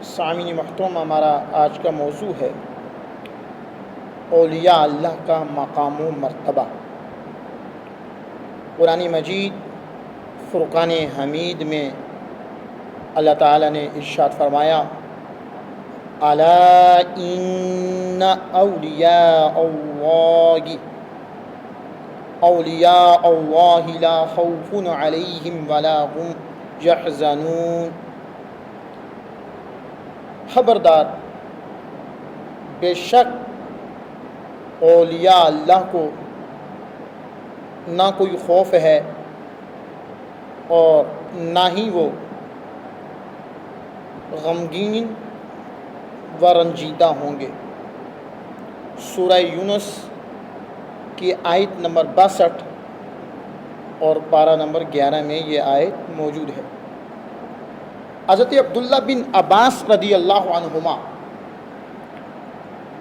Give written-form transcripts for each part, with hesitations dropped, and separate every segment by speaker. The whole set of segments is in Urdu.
Speaker 1: سامعین محترم، ہمارا آج کا موضوع ہے اولیاء اللہ کا مقام و مرتبہ۔ قرآن مجید فرقان حمید میں اللہ تعالیٰ نے ارشاد فرمایا، الا ان اولیاء اللہ لا خوف علیہم ولا هم یحزنون۔ خبردار، بے شک اولیاء اللہ کو نہ کوئی خوف ہے اور نہ ہی وہ غمگین و رنجیدہ ہوں گے۔ سورہ یونس کی آیت نمبر 62 اور پارہ نمبر 11 میں یہ آیت موجود ہے۔ حضرت عبداللہ بن عباس رضی اللہ عنہما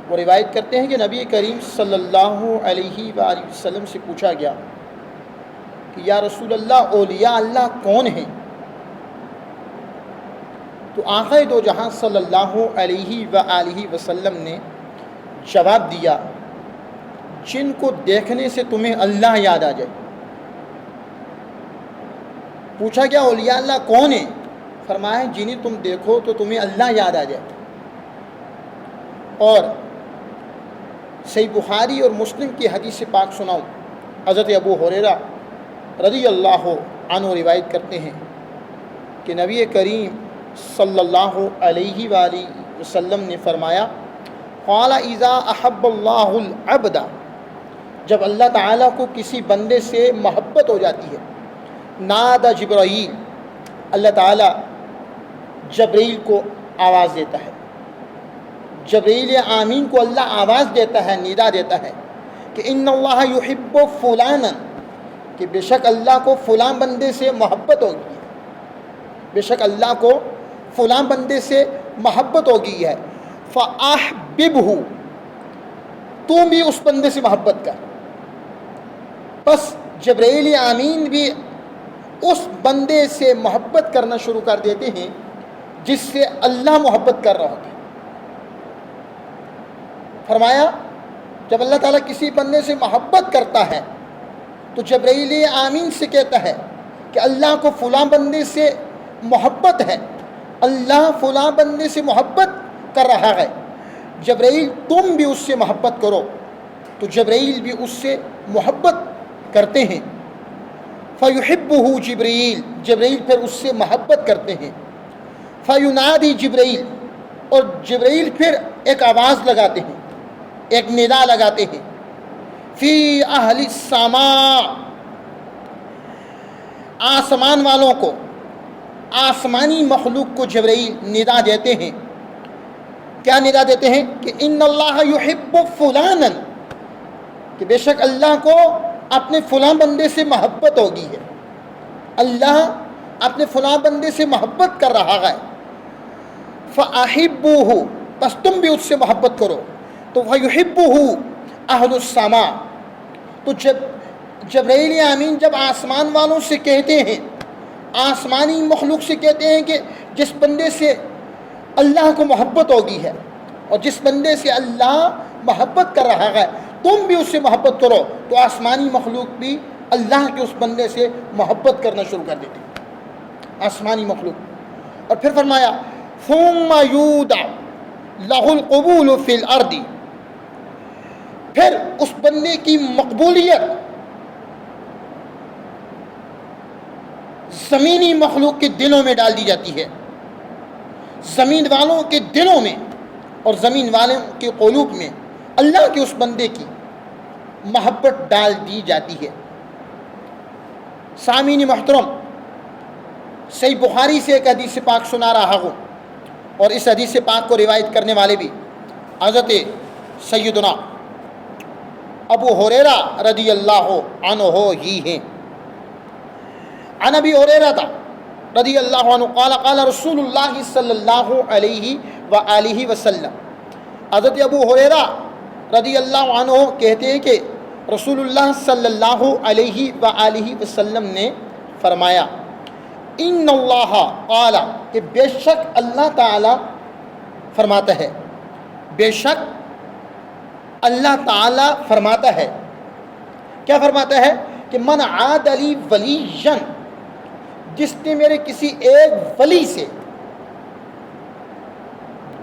Speaker 1: وہ روایت کرتے ہیں کہ نبی کریم صلی اللہ علیہ وآلہ وسلم سے پوچھا گیا کہ یا رسول اللہ، اولیاء اللہ کون ہیں؟ تو آقا دو جہاں صلی اللہ علیہ وآلہ وسلم نے جواب دیا، جن کو دیکھنے سے تمہیں اللہ یاد آ جائے۔ پوچھا گیا اولیاء اللہ کون ہیں؟ فرمایا جنہیں تم دیکھو تو تمہیں اللہ یاد آ جائے۔ اور صحیح بخاری اور مسلم کی حدیث پاک سناؤں، حضرت ابو ہریرہ رضی اللہ عنہ روایت کرتے ہیں کہ نبی کریم صلی اللہ علیہ وآلہ وسلم نے فرمایا، قال اذا احب اللہ العبد، جب اللہ تعالیٰ کو کسی بندے سے محبت ہو جاتی ہے، نادى جبرائیل، اللہ تعالیٰ جبرائیل کو آواز دیتا ہے۔ جبرائیل آمین کو اللہ آواز دیتا ہے، ندا دیتا ہے کہ ان اللہ یحب فلانا، کہ بے شک اللہ کو فلاں بندے سے محبت ہوگی، بے شک اللہ کو فلاں بندے سے محبت ہوگی ہے، فاحببہ، تو بھی اس بندے سے محبت کر۔ بس جبرائیل آمین بھی اس بندے سے محبت کرنا شروع کر دیتے ہیں جس سے اللہ محبت کر رہا ہوتا ہے۔ فرمایا جب اللہ تعالیٰ کسی بندے سے محبت کرتا ہے تو جبرائیل آمین سے کہتا ہے کہ اللہ کو فلاں بندے سے محبت ہے، اللہ فلاں بندے سے محبت کر رہا ہے، جبرائیل تم بھی اس سے محبت کرو، تو جبرائیل بھی اس سے محبت کرتے ہیں۔ فیحبہ جبرائیل، جبرائیل پھر اس سے محبت کرتے ہیں۔ فینادی جبرائیل، اور جبرائیل پھر ایک آواز لگاتے ہیں، ایک ندا لگاتے ہیں، فی اہل السماء، آسمان والوں کو، آسمانی مخلوق کو جبرائیل ندا دیتے ہیں۔ کیا ندا دیتے ہیں؟ کہ ان اللہ یحب فلانا، کہ بے شک اللہ کو اپنے فلاں بندے سے محبت ہوگی ہے، اللہ اپنے فلاں بندے سے محبت کر رہا ہے۔ فاحبوہ، بس تم بھی اس سے محبت کرو، تو فیحبہ اہل السماء، تو جبرائیل آمین جب آسمان والوں سے کہتے ہیں، آسمانی مخلوق سے کہتے ہیں کہ جس بندے سے اللہ کو محبت ہوگی ہے اور جس بندے سے اللہ محبت کر رہا ہے تم بھی اس سے محبت کرو، تو آسمانی مخلوق بھی اللہ کے اس بندے سے محبت کرنا شروع کر دیتے ہیں، آسمانی مخلوق۔ اور پھر فرمایا ثم یودع لہ القبول فی الارض، پھر اس بندے کی مقبولیت زمینی مخلوق کے دلوں میں ڈال دی جاتی ہے، زمین والوں کے دلوں میں اور زمین والوں کے قلوب میں اللہ کے اس بندے کی محبت ڈال دی جاتی ہے۔ سامعین محترم، صحیح بخاری سے ایک حدیث پاک سنا رہا ہوں، اور اس حدیث پاک کو روایت کرنے والے بھی حضرت سیدنا ابو ہریرہ رضی اللہ عنہ ہی ہیں۔ عن ابی ہریرہ رضی اللہ عنہ قال قال رسول اللہ صلی اللہ علیہ وآلہ وسلم، حضرت ابو ہریرہ رضی اللہ عنہ کہتے ہیں کہ رسول اللہ صلی اللہ علیہ وآلہ وسلم نے فرمایا، ان اللہ قال، کہ بے شک اللہ تعالی فرماتا ہے، بے شک اللہ تعالیٰ فرماتا ہے، کیا فرماتا ہے کہ من عاد لی ولیًا، جس نے میرے کسی ایک ولی سے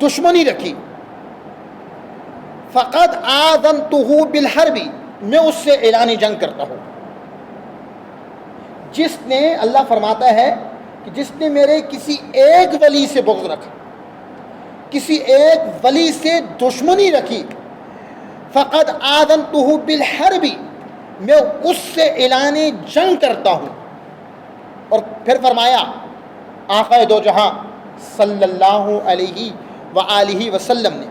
Speaker 1: دشمنی رکھی، فقد آذنتہ بالحرب، میں اس سے اعلان جنگ کرتا ہوں۔ جس نے، اللہ فرماتا ہے کہ جس نے میرے کسی ایک ولی سے بغض رکھا، کسی ایک ولی سے دشمنی رکھی، فقد آذنتہ بالحرب، میں اس سے اعلان جنگ کرتا ہوں۔ اور پھر فرمایا آقا دو جہاں صلی اللہ علیہ وآلہ وسلم نے،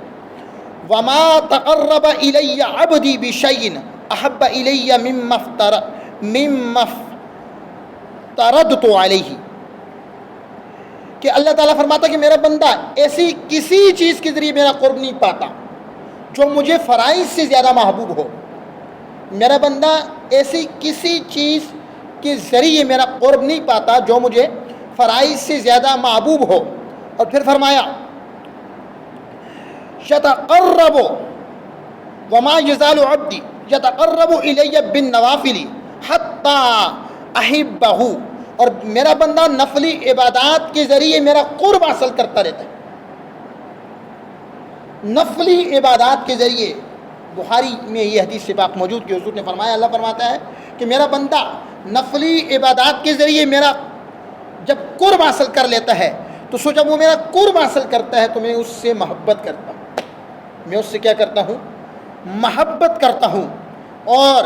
Speaker 1: وما تقرب الی عبدی بشیء احب الی مما افترضت علیہ، کہ اللہ تعالیٰ فرماتا کہ میرا بندہ ایسی کسی چیز کے ذریعے میرا قرب نہیں پاتا جو مجھے فرائض سے زیادہ محبوب ہو۔ میرا بندہ ایسی کسی چیز کے ذریعے میرا قرب نہیں پاتا جو مجھے فرائض سے زیادہ محبوب ہو۔ اور پھر فرمایا یتقرب وما یزال عبدی یتقرب الی بالنوافل حتی احبہ، اور میرا بندہ نفلی عبادات کے ذریعے میرا قرب حاصل کرتا رہتا ہے۔ نفلی عبادات کے ذریعے، بخاری میں یہ حدیث پاک موجود کہ حضور نے فرمایا، اللہ فرماتا ہے کہ میرا بندہ نفلی عبادات کے ذریعے میرا جب قرب حاصل کر لیتا ہے تو سو جب وہ میرا قرب حاصل کرتا ہے تو میں اس سے محبت کرتا ہوں، میں اس سے کیا کرتا ہوں؟ محبت کرتا ہوں۔ اور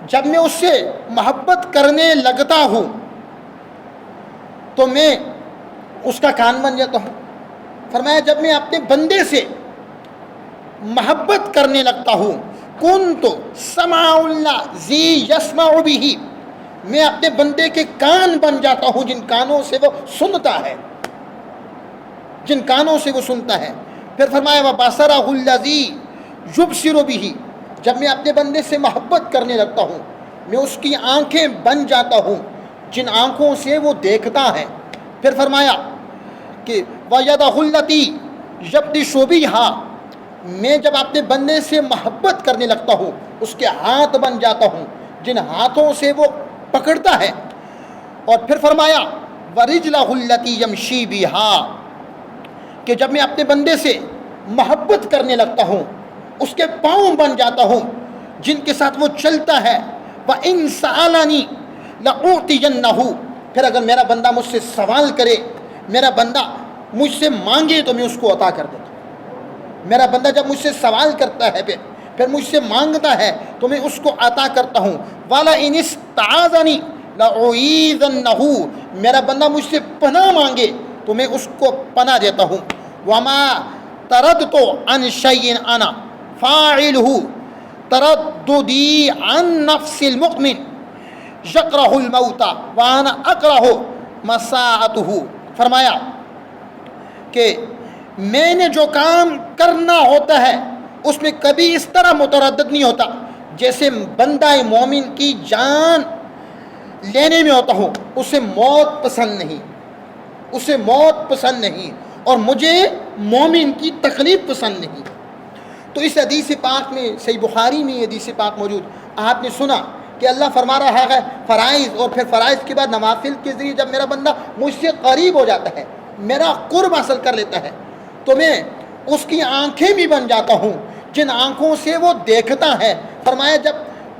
Speaker 1: جب میں اس سے محبت کرنے لگتا ہوں تو میں اس کا کان بن جاتا ہوں۔ فرمایا جب میں اپنے بندے سے محبت کرنے لگتا ہوں، کنت سمع الذی یسمع بہ، میں اپنے بندے کے کان بن جاتا ہوں جن کانوں سے وہ سنتا ہے، جن کانوں سے وہ سنتا ہے۔ پھر فرمایا وبصرہ الذی یبصر بہ، جب میں اپنے بندے سے محبت کرنے لگتا ہوں میں اس کی آنکھیں بن جاتا ہوں جن آنکھوں سے وہ دیکھتا ہے۔ پھر فرمایا کہ وَيَدَهُ الَّتِي يَبْطِشُ بِهَا، میں جب اپنے بندے سے محبت کرنے لگتا ہوں اس کے ہاتھ بن جاتا ہوں جن ہاتھوں سے وہ پکڑتا ہے۔ اور پھر فرمایا وَرِجْلَهُ الَّتِي يَمْشِي بِهَا، کہ جب میں اپنے بندے سے محبت کرنے لگتا ہوں اس کے پاؤں بن جاتا ہوں جن کے ساتھ وہ چلتا ہے۔ وَإِن سَأَلَنِي لَأُعْطِيَنَّهُ، پھر اگر میرا بندہ مجھ سے سوال کرے، میرا بندہ مجھ سے مانگے تو میں اس کو عطا کر دیتا ہوں۔ میرا بندہ جب مجھ سے سوال کرتا ہے پھر مجھ سے مانگتا ہے تو میں اس کو عطا کرتا ہوں۔ وَلَئِنِ اسْتَعَاذَنِي لَأُعِيذَنَّهُ، میرا بندہ مجھ سے پناہ مانگے تو میں اس کو پناہ دیتا ہوں۔ وَمَا تَرَدْتُ عَنْ شَيْءٍ أَنَا فَاعِلُهُ ترددی عن نفس المؤمن یکرہ الموت وانا اکرہ مساءتہ، فرمایا کہ میں نے جو کام کرنا ہوتا ہے اس میں کبھی اس طرح متردد نہیں ہوتا جیسے بندہ مومن کی جان لینے میں ہوتا ہوں۔ اسے موت پسند نہیں، اسے موت پسند نہیں، اور مجھے مومن کی تکلیف پسند نہیں۔ تو اس حدیث پاک میں، صحیح بخاری میں یہ حدیث پاک موجود، آپ نے سنا کہ اللہ فرما رہا ہے فرائض اور پھر فرائض کے بعد نوافل کے ذریعے جب میرا بندہ مجھ سے قریب ہو جاتا ہے، میرا قرب حاصل کر لیتا ہے تو میں اس کی آنکھیں بھی بن جاتا ہوں جن آنکھوں سے وہ دیکھتا ہے۔ فرمایا جب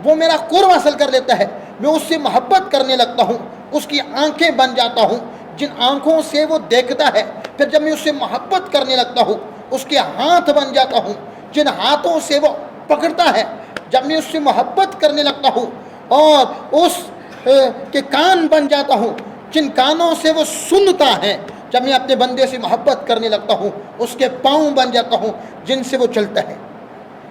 Speaker 1: وہ میرا قرب حاصل کر لیتا ہے میں اس سے محبت کرنے لگتا ہوں، اس کی آنکھیں بن جاتا ہوں جن آنکھوں سے وہ دیکھتا ہے۔ پھر جب میں اس سے محبت کرنے لگتا ہوں اس کے ہاتھ بن جاتا ہوں جن ہاتھوں سے وہ پکڑتا ہے۔ جب میں اس سے محبت کرنے لگتا ہوں اور اس کے کان بن جاتا ہوں جن کانوں سے وہ سنتا ہے۔ جب میں اپنے بندے سے محبت کرنے لگتا ہوں اس کے پاؤں بن جاتا ہوں جن سے وہ چلتا ہے۔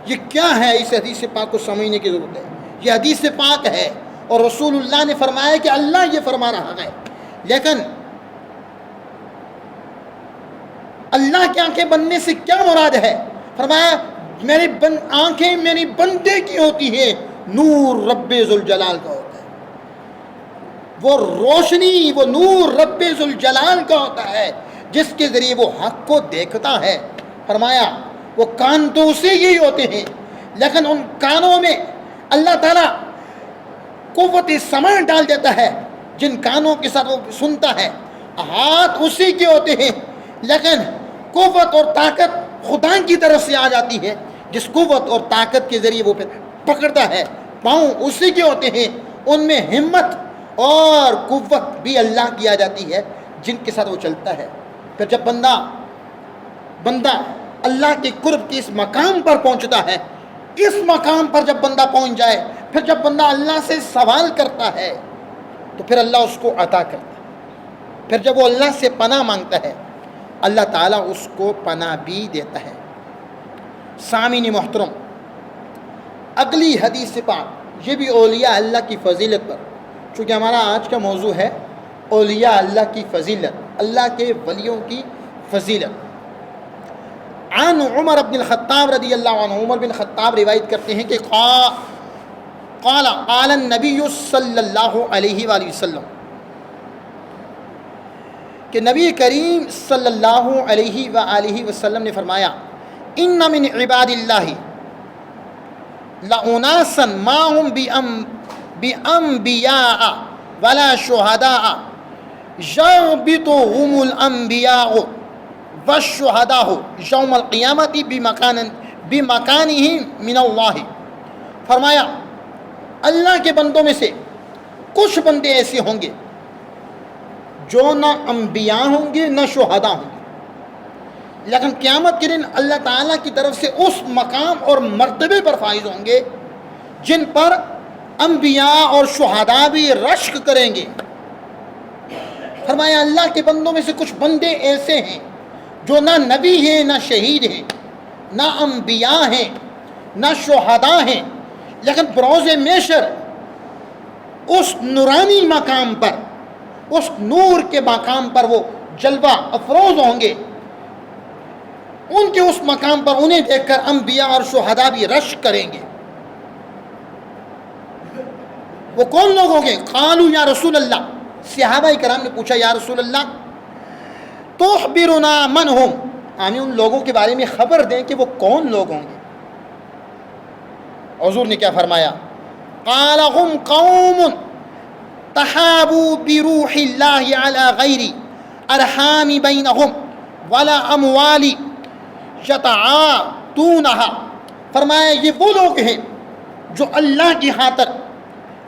Speaker 1: یہ کیا ہے؟ اس حدیث پاک کو سمجھنے کی ضرورت ہے۔ یہ حدیث پاک ہے اور رسول اللہ نے فرمایا کہ اللہ یہ فرما رہا ہے، لیکن اللہ کی آنکھیں بننے سے کیا مراد ہے؟ فرمایا میری آنکھیں میری بندے کی ہوتی ہے، نور رب ذوالجلال کا ہوتا ہے، وہ روشنی وہ نور رب ذوالجلال کا ہوتا ہے جس کے ذریعے وہ حق کو دیکھتا ہے. فرمایا وہ کان تو اسی کے ہی ہوتے ہیں، لیکن ان کانوں میں اللہ تعالیٰ قوت سمع ڈال دیتا ہے جن کانوں کے ساتھ وہ سنتا ہے. ہاتھ اسی کے ہوتے ہیں، لیکن قوت اور طاقت خدا کی طرف سے آ جاتی ہے جس قوت اور طاقت کے ذریعے وہ پھر پکڑتا ہے. پاؤں اسی کے ہوتے ہیں، ان میں ہمت اور قوت بھی اللہ کی آ جاتی ہے جن کے ساتھ وہ چلتا ہے. پھر جب بندہ اللہ کے قرب کے اس مقام پر پہنچتا ہے، اس مقام پر جب بندہ پہنچ جائے، پھر جب بندہ اللہ سے سوال کرتا ہے تو پھر اللہ اس کو عطا کرتا ہے. پھر جب وہ اللہ سے پناہ مانگتا ہے، اللہ تعالیٰ اس کو پناہ بھی دیتا ہے. سامعین محترم، اگلی حدیث پاک یہ بھی اولیاء اللہ کی فضیلت پر، چونکہ ہمارا آج کا موضوع ہے اولیاء اللہ کی فضیلت، اللہ کے ولیوں کی فضیلت. عن عمر بن الخطاب رضی اللہ عنہ، عمر بن خطاب روایت کرتے ہیں کہ قال النبی صلی اللہ علیہ وآلہ وسلم، کہ نبی کریم صلی اللہ علیہ وآلہ وسلم نے فرمایا، ان من عباد اللہ لأناسا ما هم بأنبیاء ولا شہداء یغبطهم الانبیاء والشہداء یوم القیامت بمکانہم من اللہ. فرمایا اللہ کے بندوں میں سے کچھ بندے ایسے ہوں گے جو نہ انبیاء ہوں گے نہ شہداء ہوں گے، لیکن قیامت کے دن اللہ تعالیٰ کی طرف سے اس مقام اور مرتبے پر فائز ہوں گے جن پر انبیاء اور شہداء بھی رشک کریں گے. فرمایا اللہ کے بندوں میں سے کچھ بندے ایسے ہیں جو نہ نبی ہیں نہ شہید ہیں نہ انبیاء ہیں نہ شہداء ہیں، لیکن بروز محشر اس نورانی مقام پر، اس نور کے مقام پر وہ جلوہ افروز ہوں گے. ان کے اس مقام پر انہیں دیکھ کر انبیاء اور شہداء بھی رشک کریں گے. وہ کون لوگ ہوں گے؟ قالوا یا رسول اللہ، صحابہ کرام نے پوچھا یا رسول اللہ تخبرنا من ہم، ہمیں ان لوگوں کے بارے میں خبر دیں کہ وہ کون لوگ ہوں گے. حضور نے کیا فرمایا؟ قال هم قوم تحابوا بروح اللہ علی غیر ارحام بینہم ولا اموال یتعاطونہا. فرمایا یہ وہ لوگ ہیں جو اللہ کی خاطر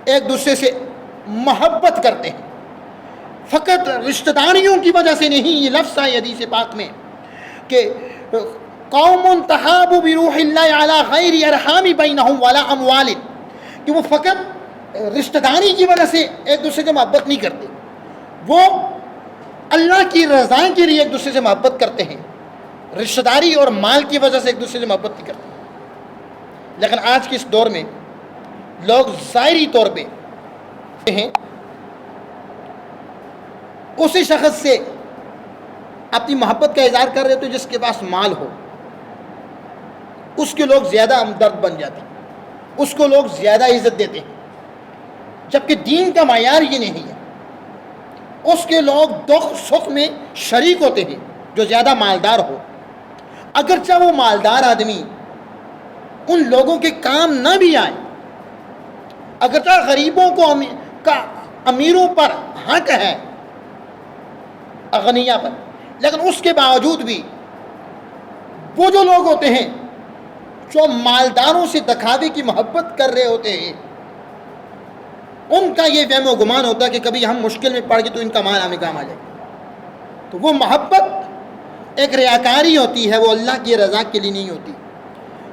Speaker 1: ایک دوسرے سے محبت کرتے ہیں، فقط رشتہ داریوں کی وجہ سے نہیں. یہ لفظ ہے حدیث پاک میں کہ قوم تحابوا بروح اللہ علی غیر ارحام بینہم ولا اموال، کہ وہ فقط رشتہ داری کی وجہ سے ایک دوسرے سے محبت نہیں کرتے، وہ اللہ کی رضا کے لیے ایک دوسرے سے محبت کرتے ہیں، رشتہ داری اور مال کی وجہ سے ایک دوسرے سے محبت نہیں کرتے. لیکن آج کے اس دور میں لوگ ظاہری طور پہ ہیں اسی شخص سے اپنی محبت کا اظہار کر رہے تو جس کے پاس مال ہو، اس کے لوگ زیادہ ہمدرد بن جاتے ہیں، اس کو لوگ زیادہ عزت دیتے ہیں، جبکہ دین کا معیار یہ نہیں ہے. اس کے لوگ دکھ سکھ میں شریک ہوتے ہیں جو زیادہ مالدار ہو، اگرچہ وہ مالدار آدمی ان لوگوں کے کام نہ بھی آئے، اگرچہ غریبوں کو کا امیروں پر حق ہے، اغنیاء پر، لیکن اس کے باوجود بھی وہ جو لوگ ہوتے ہیں جو مالداروں سے دکھاوے کی محبت کر رہے ہوتے ہیں، ان کا یہ وہم و گمان ہوتا ہے کہ کبھی ہم مشکل میں پڑ گئے تو ان کا مال ہمیں کام آ جائے. تو وہ محبت ایک ریاکاری ہوتی ہے، وہ اللہ کی رضا کے لیے نہیں ہوتی.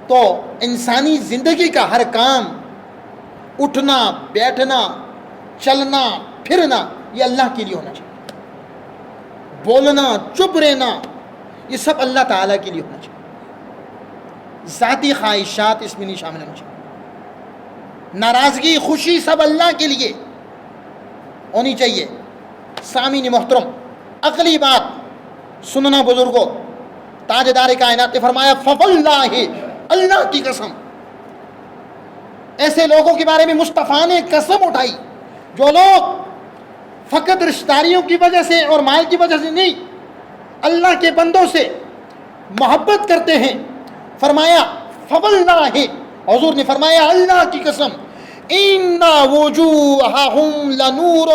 Speaker 1: تو انسانی زندگی کا ہر کام، اٹھنا بیٹھنا چلنا پھرنا، یہ اللہ کے لیے ہونا چاہیے. بولنا چپ رہنا یہ سب اللہ تعالیٰ کے لیے ہونا چاہیے. ذاتی خواہشات اس میں نہیں شامل ہونا چاہیے. ناراضگی خوشی سب اللہ کے لیے ہونی چاہیے. سامعین محترم، اگلی بات سننا بزرگوں، تاجدار کائنات نے فرمایا فواللہ، اللہ کی قسم. ایسے لوگوں کے بارے میں مصطفیٰ نے قسم اٹھائی جو لوگ فقط رشتہ داریوں کی وجہ سے اور مال کی وجہ سے نہیں، اللہ کے بندوں سے محبت کرتے ہیں، فرمایا فواللہ، حضور نے فرمایا اللہ کی قسم، ان وجوہہم لنور،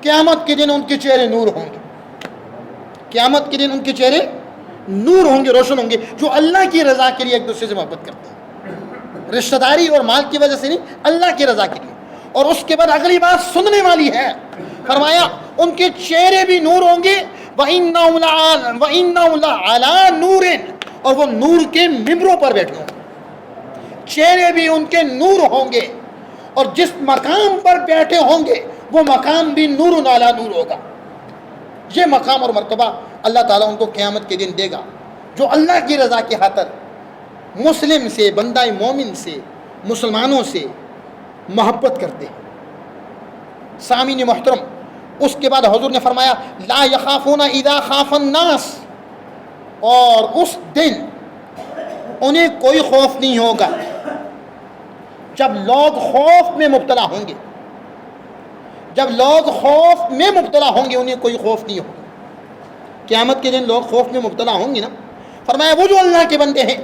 Speaker 1: قیامت کے دن ان کے چہرے نور ہوں گے، قیامت کے دن ان کے چہرے نور ہوں گے، روشن ہوں گے، جو اللہ کی رضا کے لیے ایک دوسرے سے محبت کرتے ہیں، رشتہ داری اور مال کی وجہ سے نہیں، اللہ کی رضا کے لیے۔ اور اس کے بعد اگلی بات سننے والی ہے، فرمایا ان کے چہرے بھی نور ہوں گے، وَإِنَّهُمْ لَعَلَىٰ نُورٍ، اور وہ نور کے ممبروں پر بیٹھے ہوں گے، چہرے بھی ان کے نور ہوں گے، اور جس مقام پر بیٹھے ہوں گے وہ مقام بھی نور علی نور ہوگا۔ یہ مقام اور مرتبہ اللہ تعالیٰ ان کو قیامت کے دن دے گا، جو اللہ کی رضا کی خاطر مسلم سے، بندہ مومن سے، مسلمانوں سے محبت کرتے ہیں۔ سامعین محترم، اس کے بعد حضور نے فرمایا لا یخافون اذا خاف الناس، اور اس دن انہیں کوئی خوف نہیں ہوگا جب لوگ خوف میں مبتلا ہوں گے، جب لوگ خوف میں مبتلا ہوں گے انہیں کوئی خوف نہیں ہوگا۔ قیامت کے دن لوگ خوف میں مبتلا ہوں گے نا، فرمایا وہ جو اللہ کے بندے ہیں،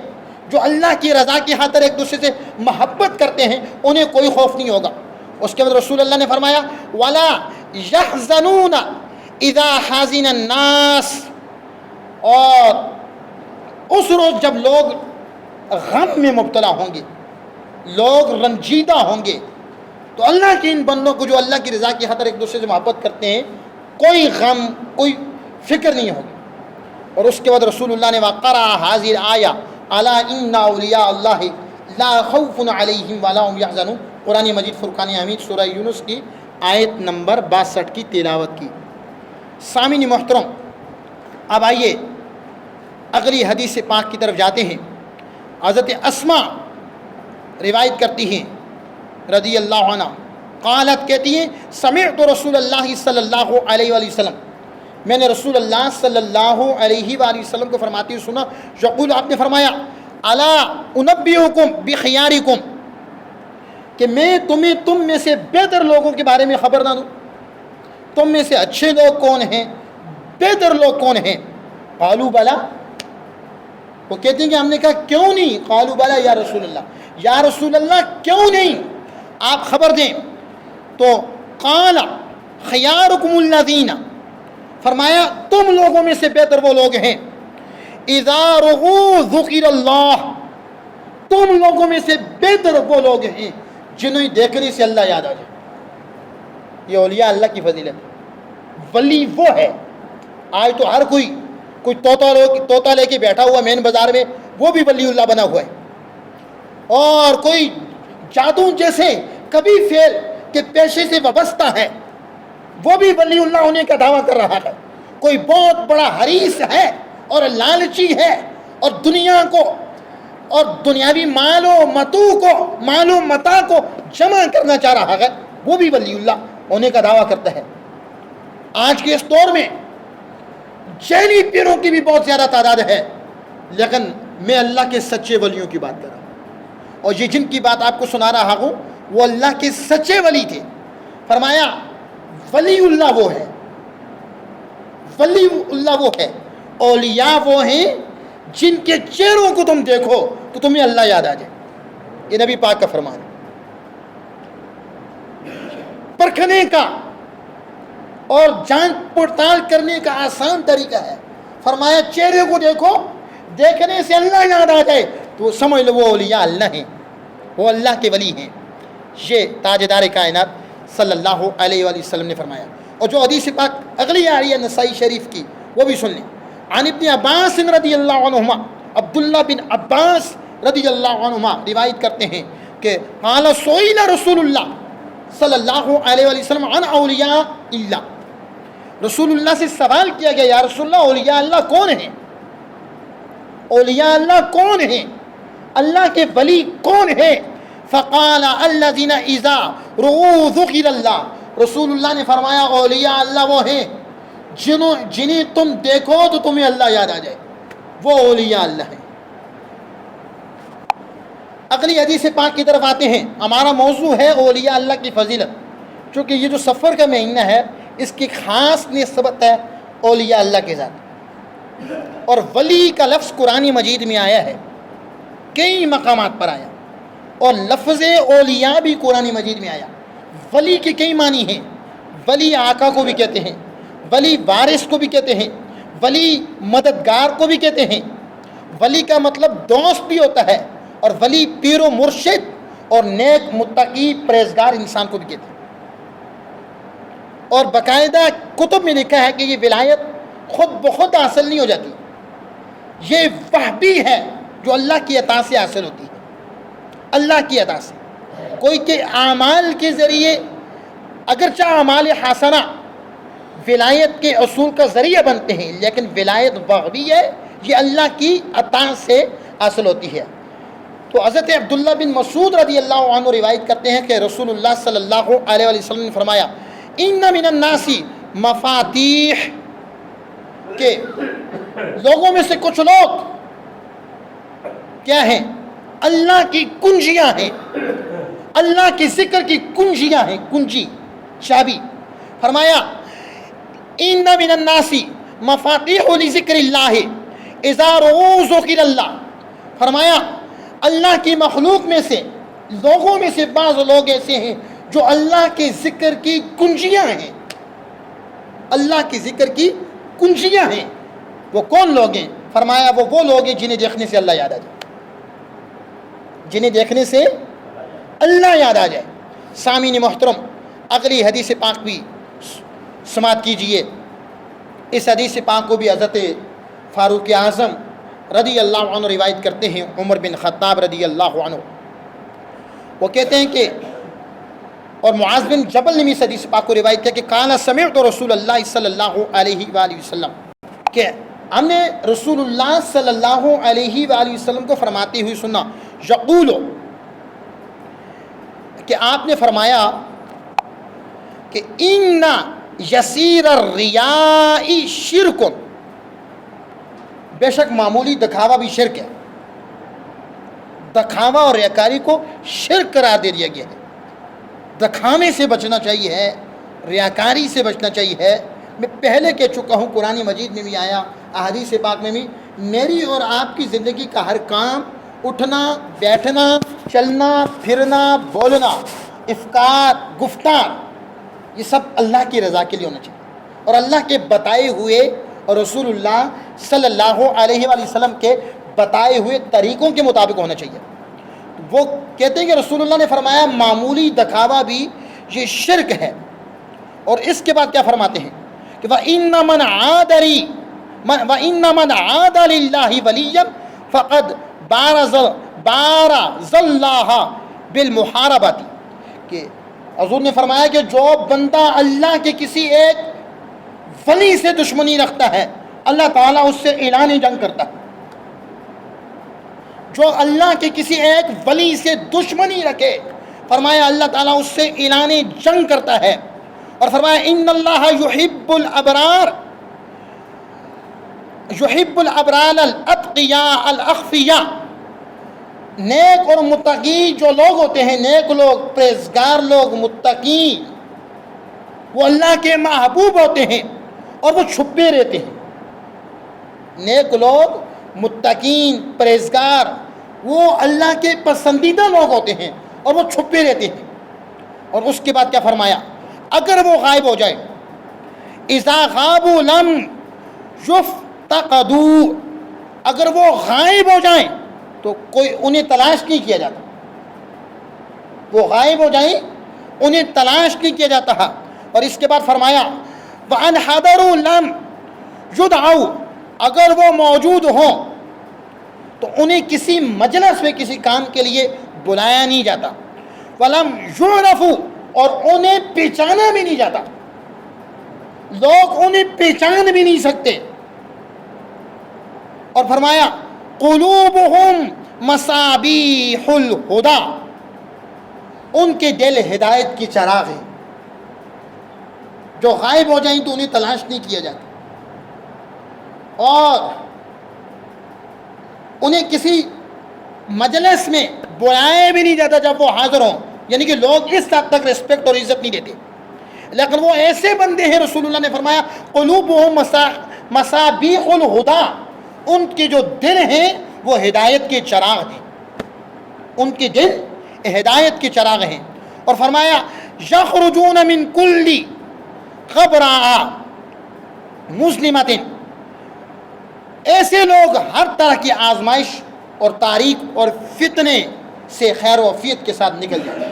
Speaker 1: جو اللہ کی رضا کی خاطر ایک دوسرے سے محبت کرتے ہیں، انہیں کوئی خوف نہیں ہوگا۔ اس کے بعد رسول اللہ نے فرمایا وَلَا يَحْزَنُونَ إِذَا حَزِنَ النَّاسِ، اور اس روز جب لوگ غم میں مبتلا ہوں گے، لوگ رنجیدہ ہوں گے، تو اللہ کے ان بندوں کو جو اللہ کی رضا کی خاطر ایک دوسرے سے محبت کرتے ہیں، کوئی غم، کوئی فکر نہیں ہوگی۔ اور اس کے بعد رسول اللہ نے وَقَرَأَ هَذِهِ الْآيَةَ أَلَا إِنَّ أَوْلِيَاءَ اللَّهِ لَا خَوْفٌ عَلَيْهِمْ وَلَا هُمْ يَحْزَنُونَ، قرآن مجید فرقان حمید سورہ یونس کی آیت نمبر 62 کی تلاوت کی۔ سامعین محترم، اب آئیے اگلی حدیث پاک کی طرف جاتے ہیں۔ حضرت اسماء روایت کرتی ہیں رضی اللہ عنہ، قالت کہتی ہیں سمعت رسول اللہ صلی اللہ علیہ وآلہ وسلم، میں نے رسول اللہ صلی اللہ علیہ وآلہ وسلم کو فرماتے ہوئے سنا، یقول، آپ نے فرمایا الا انبئکم بخیارکم، کہ میں تمہیں تم میں سے بہتر لوگوں کے بارے میں خبر نہ دوں؟ تم میں سے اچھے لوگ کون ہیں، بہتر لوگ کون ہیں؟ قالوا بلا، وہ کہتے ہیں کہ ہم نے کہا کیوں نہیں؟ قالوا بلا یا رسول اللہ، یا رسول اللہ کیوں نہیں، آپ خبر دیں۔ تو قال خیارکم الذین، فرمایا تم لوگوں میں سے بہتر وہ لوگ ہیں اذا رغوا ذکر اللہ، تم لوگوں میں سے بہتر وہ لوگ ہیں جنہیں دیکھنے سے اللہ یاد آ جائے۔ یہ اولیاء اللہ کی فضیلت۔ ولی وہ ہے، آج تو ہر کوئی طوطا لے کے بیٹھا ہوا مین بازار میں، وہ بھی ولی اللہ بنا ہوا ہے، اور کوئی جادو جیسے کبھی فعل کے پیشے سے وابستہ ہے، وہ بھی ولی اللہ ہونے کا دعویٰ کر رہا ہے۔ کوئی بہت بڑا حریص ہے اور لالچی ہے، اور دنیا کو اور دنیاوی مال و متاع کو جمع کرنا چاہ رہا ہے، وہ بھی ولی اللہ ہونے کا دعویٰ کرتا ہے۔ آج کے اس دور میں جعلی پیروں کی بھی بہت زیادہ تعداد ہے، لیکن میں اللہ کے سچے ولیوں کی بات کر رہا ہوں، اور یہ جن کی بات آپ کو سنا رہا ہوں وہ اللہ کے سچے ولی تھے۔ فرمایا ولی اللہ وہ ہے، ولی اللہ وہ ہے، اولیاء وہ ہیں جن کے چہروں کو تم دیکھو تو تمہیں اللہ یاد آ جائے۔ یہ نبی پاک کا فرمان ہے۔ پرکھنے کا اور جانچ پڑتال کرنے کا آسان طریقہ ہے، فرمایا چہرے کو دیکھو، دیکھنے سے اللہ یاد آ جائے تو سمجھ لو وہ اولیاء اللہ ہیں، وہ اللہ کے ولی ہیں۔ یہ تاجدار کائنات صلی اللہ علیہ وآلہ وسلم نے فرمایا۔ اور جو حدیث پاک اگلی آ رہی ہے نسائی شریف کی، وہ بھی سن لیں۔ عن ابن عباس رضی اللہ عنہما، عبداللہ بن عباس رضی اللہ عنہما روایت کرتے ہیں کہ قال سئل رسول اللہ صلی اللہ علیہ وآلہ وسلم عن اولیاء اللہ، رسول اللہ سے سوال کیا گیا یا رسول اللہ اولیاء اللہ کون ہیں؟ اولیاء اللہ کون ہیں؟ اللہ کے ولی کون ہیں؟ فقال الذین اذا رؤوا ذکر اللہ، رسول اللہ نے فرمایا اولیاء اللہ وہ ہیں جنہیں تم دیکھو تو تمہیں اللہ یاد آ جائے، وہ اولیاء اللہ ہیں۔ اگلی حدیث پاک کی طرف آتے ہیں۔ ہمارا موضوع ہے اولیاء اللہ کی فضیلت، چونکہ یہ جو سفر کا مہینہ ہے اس کی خاص نسبت ہے اولیاء اللہ کے ساتھ۔ اور ولی کا لفظ قرآن مجید میں آیا ہے، کئی مقامات پر آیا، اور لفظ اولیاء بھی قرآن مجید میں آیا۔ ولی کے کئی معنی ہیں، ولی آقا کو بھی کہتے ہیں، ولی وارث کو بھی کہتے ہیں، ولی مددگار کو بھی کہتے ہیں، ولی کا مطلب دوست بھی ہوتا ہے، اور ولی پیر و مرشد اور نیک متقی پرہیزگار انسان کو بھی کہتے ہیں۔ اور باقاعدہ کتب میں لکھا ہے کہ یہ ولایت خود بخود حاصل نہیں ہو جاتی، یہ وہبی ہے جو اللہ کی عطا سے حاصل ہوتی ہے، اللہ کی عطا سے۔ کوئی کے اعمال کے ذریعے، اگرچہ اعمال حسنہ ولایت کے اصول کا ذریعہ بنتے ہیں، لیکن ولایت وہبی ہے، یہ اللہ کی عطا سے حاصل ہوتی ہے۔ تو حضرت عبداللہ بن مسعود رضی اللہ عنہ روایت کرتے ہیں کہ رسول اللہ صلی اللہ علیہ وسلم نے فرمایا، ان من الناس مفاتیح، کہ لوگوں میں سے کچھ لوگ کیا ہیں؟ اللہ کی کنجیاں ہیں، اللہ کے ذکر کی کنجیاں ہیں، کنجی، چابی۔ فرمایا ان من الناس مفاتیح لذکر اللہ اذا رؤوا ذکر اللہ، فرمایا اللہ کی مخلوق میں سے، لوگوں میں سے بعض لوگ ایسے ہیں جو اللہ کے ذکر کی کنجیاں ہیں، اللہ کے ذکر کی کنجیاں ہیں۔ وہ کون لوگ ہیں؟ فرمایا وہ لوگ ہیں جنہیں دیکھنے سے اللہ یاد آ جائے، جنہیں دیکھنے سے اللہ یاد آ جائے۔ سامعین محترم، اگلی حدیث پاک بھی سماعت کیجئے۔ اس حدیث پاک کو بھی حضرت فاروق اعظم رضی اللہ عنہ روایت کرتے ہیں، عمر بن خطاب رضی اللہ عنہ۔ وہ کہتے ہیں کہ، اور معاذ بن جبل نے بھی اس حدیث پاک کو روایت کیا کہ قال سمعت رسول اللہ صلی اللہ علیہ وآلہ وسلم، کہ ہم نے رسول اللہ صلی اللہ علیہ وآلہ وسلم کو فرماتے ہوئے سنا، یقول، کہ آپ نے فرمایا کہ ان یسیر الریاء شرک، بے شک معمولی دکھاوا بھی شرک ہے، دکھاوا اور ریاکاری کو شرک قرار دے دیا گیا ہے۔ دکھاوے سے بچنا چاہیے، ریاکاری سے بچنا چاہیے۔ میں پہلے کہہ چکا ہوں، قرآن مجید میں بھی آیا، احادیث پاک میں بھی، میری اور آپ کی زندگی کا ہر کام، اٹھنا بیٹھنا، چلنا پھرنا، بولنا، افکار گفتار، یہ سب اللہ کی رضا کے لیے ہونا چاہیے، اور اللہ کے بتائے ہوئے اور رسول اللہ صلی اللہ علیہ وآلہ وسلم کے بتائے ہوئے طریقوں کے مطابق ہونا چاہیے۔ وہ کہتے ہیں کہ رسول اللہ نے فرمایا معمولی دکھاوا بھی یہ شرک ہے، اور اس کے بعد کیا فرماتے ہیں کہ وَإِنَّ مَنْ عَادَ لِلَّهِ وَلِيًّا فَقَدْ بَارَزَ اللَّهَ بِالْمُحَارَبَةِ، کہ حضور نے فرمایا کہ جو بندہ اللہ کے کسی ایک ولی سے دشمنی رکھتا ہے، اللہ تعالیٰ اس سے اعلان جنگ کرتا ہے۔ جو اللہ کے کسی ایک ولی سے دشمنی رکھے، فرمایا اللہ تعالیٰ اس سے اعلان جنگ کرتا ہے، اور فرمایا ان اللہ یحب الابرار، یحب الابرار الاتقیاء الاخفیاء، نیک اور متقی جو لوگ ہوتے ہیں، نیک لوگ، پرہیزگار لوگ، متقی، وہ اللہ کے محبوب ہوتے ہیں اور وہ چھپے رہتے ہیں۔ نیک لوگ، متقین، پرہیزگار، وہ اللہ کے پسندیدہ لوگ ہوتے ہیں اور وہ چھپے رہتے ہیں۔ اور اس کے بعد کیا فرمایا؟ اگر وہ غائب ہو جائے، اذا غابوا لم یفتقدوا، اگر وہ غائب ہو جائیں تو کوئی انہیں تلاش نہیں کیا جاتا، وہ غائب ہو جائیں انہیں تلاش نہیں کیا جاتا۔ اور اس کے بعد فرمایا وَأَنْ حَضَرُوا لَمْ يُدْعَوْا، اگر وہ موجود ہوں تو انہیں کسی مجلس میں کسی کام کے لیے بلایا نہیں جاتا، وَلَمْ يُعْرَفُوا، اور انہیں پہچانا بھی نہیں جاتا، لوگ انہیں پہچان بھی نہیں سکتے۔ اور فرمایا قُلُوبُهُمْ مَصَابِيحُ الْهُدَى، ان کے دل ہدایت کی چراغ ہیں۔ جو غائب ہو جائیں تو انہیں تلاش نہیں کیا جاتا، اور انہیں کسی مجلس میں بلایا بھی نہیں جاتا جب وہ حاضر ہوں، یعنی کہ لوگ اس حد تک رسپیکٹ اور عزت نہیں دیتے۔ لیکن وہ ایسے بندے ہیں، رسول اللہ نے فرمایا قلوبہم مصابیح الہدا، ان کے جو دل ہیں وہ ہدایت کے چراغ ہیں، ان کے دل ہدایت کے چراغ ہیں۔ اور فرمایا یخرجون من کل خبراء مسلمۃ، ایسے لوگ ہر طرح کی آزمائش اور تاریخ اور فتنے سے خیر و عافیت کے ساتھ نکل جائیں گے،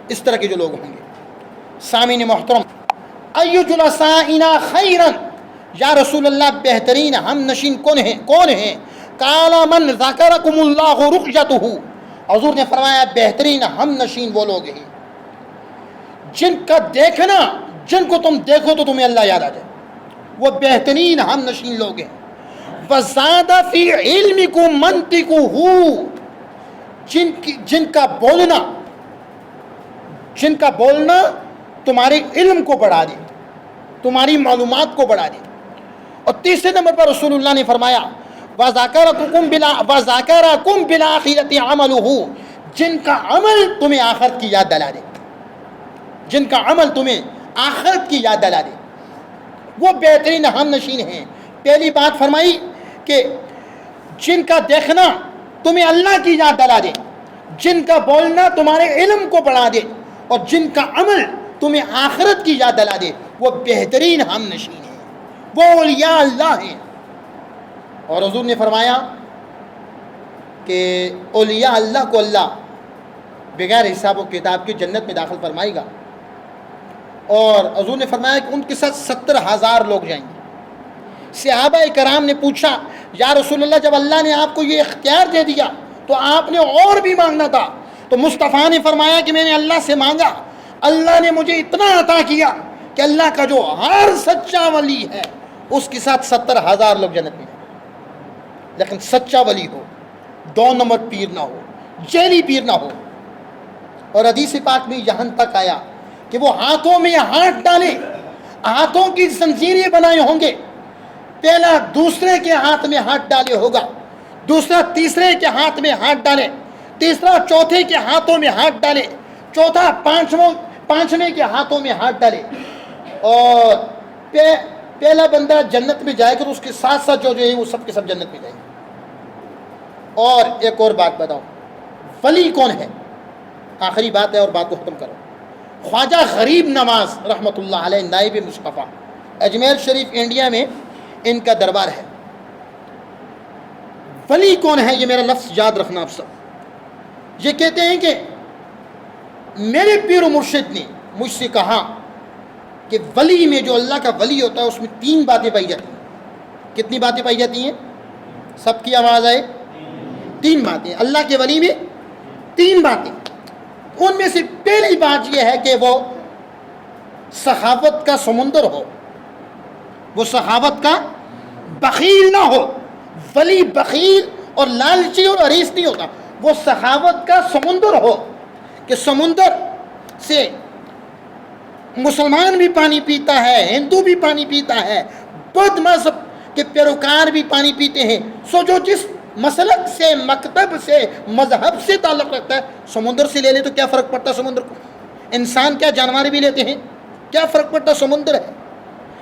Speaker 1: اس طرح کے جو لوگ ہوں گے۔ سامعین محترم، ای جلسائنا خیرا، یا رسول اللہ بہترین ہم نشین کون ہیں؟ قال من ذکرکم اللہ رقیتہ، حضور نے فرمایا بہترین ہم نشین وہ لوگ ہیں جن کا دیکھنا، جن کو تم دیکھو تو تمہیں اللہ یاد آ جائے، وہ بہترین ہم نشین لوگ ہیں۔ وزاد فی علمکم منطقہ، جن کا بولنا تمہارے علم کو بڑھا دے، تمہاری معلومات کو بڑھا دے۔ اور تیسرے نمبر پر رسول اللہ نے فرمایا وَذَكَرَكُمْ بِالْآخِرَةِ عَمَلُهُ، جن کا عمل تمہیں آخرت کی یاد دلا دے، جن کا عمل تمہیں آخرت کی یاد دلا دے، وہ بہترین ہم نشین ہیں۔ پہلی بات فرمائی کہ جن کا دیکھنا تمہیں اللہ کی یاد دلا دے، جن کا بولنا تمہارے علم کو بڑھا دے، اور جن کا عمل تمہیں آخرت کی یاد دلا دے، وہ بہترین ہم نشین ہیں، وہ اولیاء اللہ ہیں۔ اور حضور نے فرمایا کہ اولیاء اللہ کو اللہ بغیر حساب و کتاب کی جنت میں داخل فرمائے گا۔ اور حضور نے فرمایا کہ ان کے ساتھ 70,000 لوگ جائیں گے۔ صحابہ کرام نے پوچھا یا رسول اللہ، جب اللہ نے آپ کو یہ اختیار دے دیا تو آپ نے اور بھی مانگنا تھا، تو مصطفیٰ نے فرمایا کہ میں نے اللہ سے مانگا، اللہ نے مجھے اتنا عطا کیا کہ اللہ کا جو ہر سچا ولی ہے اس کے ساتھ 70,000 لوگ جنت میں جائیں، لیکن سچا ولی ہو، 2 نمبر پیر نہ ہو، جیلی پیر نہ ہو۔ اور حدیث پاک میں یہاں تک آیا کہ وہ ہاتھوں میں ہاتھ ڈالے، ہاتھوں کی زنجیریں بنائے ہوں گے، پہلا دوسرے کے ہاتھ میں ہاتھ ڈالے ہوگا، دوسرا تیسرے کے ہاتھ میں ہاتھ ڈالے، تیسرا چوتھے کے ہاتھوں میں ہاتھ ڈالے، چوتھا پانچویں کے ہاتھوں میں ہاتھ ڈالے، اور پہلا بندہ جنت میں جائے گا تو اس کے ساتھ ساتھ جو ہے وہ سب کے سب جنت میں جائیں گے۔ اور ایک اور بات بتاؤ، ولی کون ہے؟ آخری بات ہے اور بات کو ختم کرو۔ خواجہ غریب نواز رحمۃ اللہ علیہ، نائب مصطفیٰ، اجمیر شریف انڈیا میں ان کا دربار ہے۔ ولی کون ہے؟ یہ میرا لفظ یاد رکھنا آپ سب۔ یہ کہتے ہیں کہ میرے پیر و مرشد نے مجھ سے کہا کہ ولی میں، جو اللہ کا ولی ہوتا ہے، اس میں 3 باتیں پائی جاتی ہیں۔ کتنی باتیں پائی جاتی ہیں؟ سب کی آواز آئے؟ 3 باتیں اللہ کے ولی میں، 3 باتیں۔ ان میں سے پہلی بات یہ ہے کہ وہ سخاوت کا سمندر ہو، وہ سخاوت کا بخیل نہ ہو۔ ولی بخیل اور لالچی اور حریص نہیں ہوتا، وہ سخاوت کا سمندر ہو، کہ سمندر سے مسلمان بھی پانی پیتا ہے، ہندو بھی پانی پیتا ہے، بدھ مذہب کے پیروکار بھی پانی پیتے ہیں۔ سو جو جس مسلک سے، مکتب سے، مذہب سے تعلق رکھتا ہے، سمندر سے لے لے تو کیا فرق پڑتا ہے سمندر کو؟ انسان کیا جانور بھی لیتے ہیں، کیا فرق پڑتا ہے؟ سمندر ہے،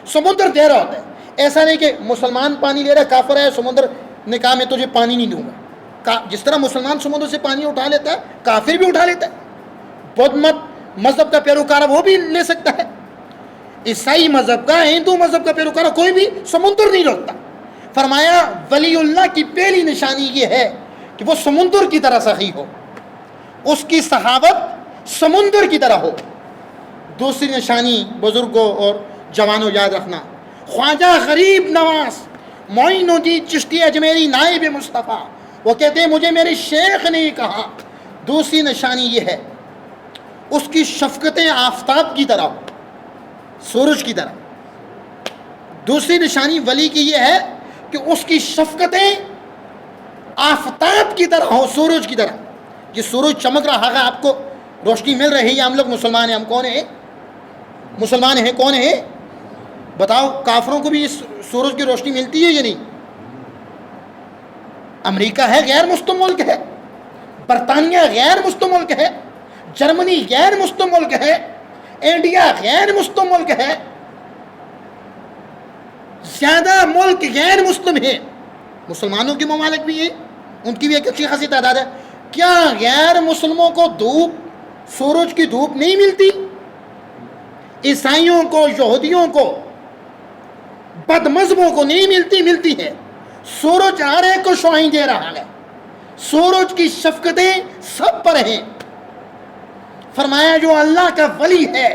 Speaker 1: سمندر دے رہا ہوتا ہے۔ ایسا نہیں کہ مسلمان پانی لے رہا ہے، کافر ہے، سمندر نے کہا میں تجھے پانی نہیں دوں گا۔ جس طرح مسلمان سمندر سے پانی اٹھا لیتا ہے، کافر بھی اٹھا لیتا ہے۔ بدھ مذہب کا پیروکار وہ بھی لے سکتا ہے، عیسائی مذہب کا، ہندو مذہب کا پیروکار کوئی بھی سمندر نہیں روکتا۔ فرمایا ولی اللہ کی پہلی نشانی یہ ہے کہ وہ سمندر کی طرح سخی ہو، اس کی سخاوت سمندر کی طرح ہو۔ دوسری نشانی بزرگوں اور جوانوں یاد رکھنا، خواجہ غریب نواز معین الدین چشتی اجمیری نائب مصطفیٰ، وہ کہتے ہیں مجھے میرے شیخ نے کہا، دوسری نشانی یہ ہے اس کی شفقتیں آفتاب کی طرح ہو، سورج کی طرح۔ دوسری نشانی ولی کی یہ ہے کہ اس کی شفقتیں آفتاب کی طرح ہو، سورج کی طرح۔ یہ سورج چمک رہا ہے، آپ کو روشنی مل رہی ہے، ہم لوگ مسلمان ہیں، ہم کون ہیں؟ مسلمان ہیں، کون ہیں؟ بتاؤ، کافروں کو بھی اس سورج کی روشنی ملتی ہے یا نہیں؟ امریکہ ہے غیر مسلم ملک ہے، برطانیہ غیر مسلم ملک ہے، جرمنی غیر مسلم ملک ہے، انڈیا غیر مسلم ملک ہے، زیادہ ملک غیر مسلم ہیں، مسلمانوں کے ممالک بھی ہیں، ان کی بھی ایک اچھی خاصی تعداد ہے، کیا غیر مسلموں کو دھوپ، سورج کی دھوپ نہیں ملتی؟ عیسائیوں کو، یہودیوں کو، بد مذہبوں کو نہیں ملتی؟ ملتی ہے۔ سورج ہر ایک کو شعاعیں دے رہا ہے، سورج کی شفقتیں سب پر ہیں۔ فرمایا جو اللہ کا ولی ہے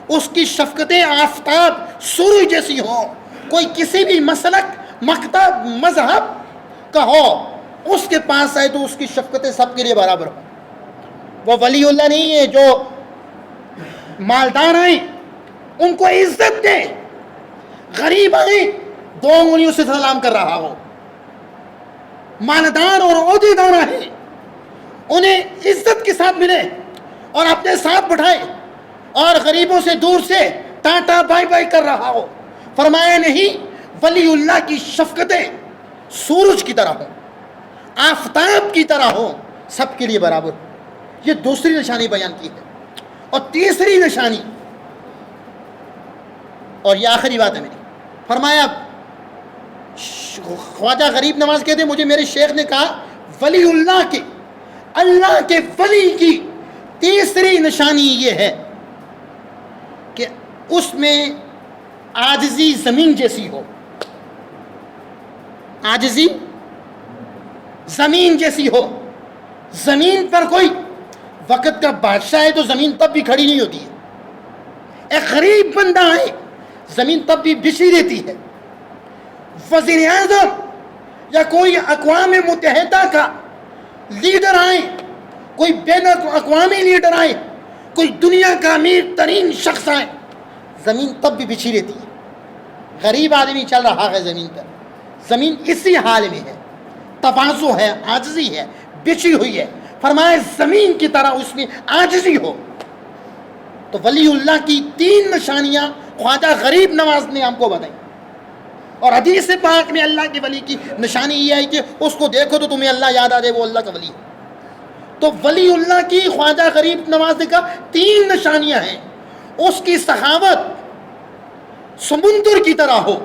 Speaker 1: اس کی شفقتیں آفتاب سورج جیسی ہوں، کوئی کسی بھی مسلک، مکتب، مذہب کا ہو، اس کے پاس آئے تو اس کی شفقتیں سب کے لیے برابر ہوں۔ وہ ولی اللہ نہیں ہے جو مالدار آئیں ان کو عزت دے، غریب آئیں 2 انگلیوں سے سلام کر رہا ہو، مالدار اور عہدیدار آئیں انہیں عزت کے ساتھ ملے اور اپنے ساتھ بٹھائے، اور غریبوں سے دور سے ٹاٹا بائی بائی کر رہا ہو۔ فرمایا نہیں، ولی اللہ کی شفقتیں سورج کی طرح ہوں، آفتاب کی طرح ہوں، سب کے لیے برابر۔ یہ دوسری نشانی بیان کی ہے۔ اور تیسری نشانی، اور یہ آخری بات ہے میری، فرمایا خواجہ غریب نواز کہتے ہیں مجھے میرے شیخ نے کہا ولی اللہ کے، اللہ کے ولی کی تیسری نشانی یہ ہے کہ اس میں عاجزی زمین جیسی ہو، عاجزی زمین جیسی ہو۔ زمین پر کوئی وقت کا بادشاہ ہے تو زمین تب بھی کھڑی نہیں ہوتی ہے، ایک غریب بندہ آئے زمین تب بھی بچھی رہتی ہے۔ وزیر اعظم یا کوئی اقوام متحدہ کا لیڈر آئے، کوئی بین الاقوامی لیڈر آئے، کوئی دنیا کا امیر ترین شخص آئے، زمین تب بھی بچھی رہتی ہے۔ غریب آدمی چل رہا ہے زمین پر، زمین اسی حال میں ہے، تواضع ہے، عاجزی ہے، بچھی ہوئی ہے۔ فرمایا زمین کی طرح اس میں عاجزی ہو۔ تو ولی اللہ کی 3 نشانیاں خواجہ غریب نواز نے ہم کو بتائیں، اور حدیث پاک میں اللہ کے ولی کی نشانی یہ ہے کہ اس کو دیکھو تو تمہیں اللہ یاد آ جائے، وہ اللہ کا ولی ہے۔ تو ولی اللہ کی خواجہ غریب نواز نے کہا 3 نشانیاں ہیں۔ اس کی سخاوت سمندر کی طرح ہو،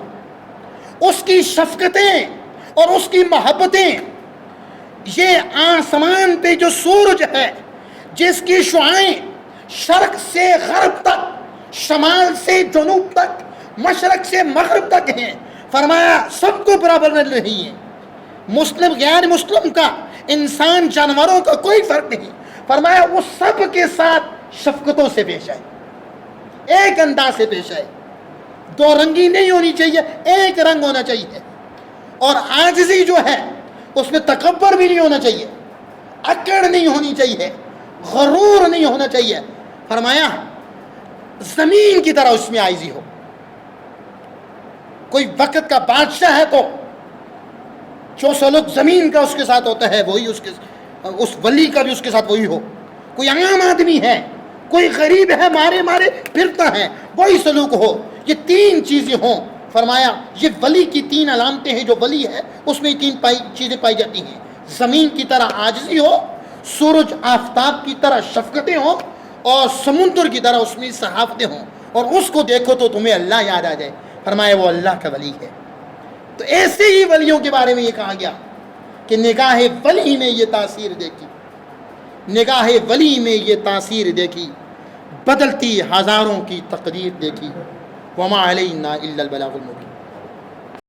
Speaker 1: اس کی شفقتیں اور اس کی محبتیں یہ آسمان پہ جو سورج ہے جس کی شعاعیں شرق سے غرب تک، شمال سے جنوب تک، مشرق سے مغرب تک ہیں، فرمایا سب کو برابر مل رہی ہیں، مسلم غیر مسلم کا، انسان جانوروں کا کوئی فرق نہیں۔ فرمایا وہ سب کے ساتھ شفقتوں سے پیش آئے، ایک انداز سے پیش آئے، 2 رنگی نہیں ہونی چاہیے، ایک رنگ ہونا چاہیے۔ اور عاجزی جو ہے اس میں تکبر بھی نہیں ہونا چاہیے، اکڑ نہیں ہونی چاہیے، غرور نہیں ہونا چاہیے۔ فرمایا زمین کی طرح اس میں عاجزی ہو۔ کوئی وقت کا بادشاہ ہے تو جو سلوک زمین کا اس کے ساتھ ہوتا ہے وہی اس ولی کا بھی اس کے ساتھ وہی ہو۔ کوئی عام آدمی ہے، کوئی غریب ہے، مارے پھرتا ہے، وہی سلوک ہو۔ یہ 3 چیزیں ہوں۔ فرمایا یہ ولی کی 3 علامتیں ہیں، جو ولی ہے اس میں 3 چیزیں پائی جاتی ہیں۔ زمین کی طرح عاجزی ہو، سورج آفتاب کی طرح شفقتیں ہوں، اور سمندر کی طرح اس میں صحافتیں ہوں، اور اس کو دیکھو تو تمہیں اللہ یاد آ جائے۔ فرمایا وہ اللہ کا ولی ہے۔ تو ایسے ہی ولیوں کے بارے میں یہ کہا گیا کہ نگاہ ولی میں یہ تاثیر دیکھی، نگاہ ولی میں یہ تاثیر دیکھی، بدلتی ہزاروں کی تقدیر دیکھی۔ وما علینا الا البلاغ المبین۔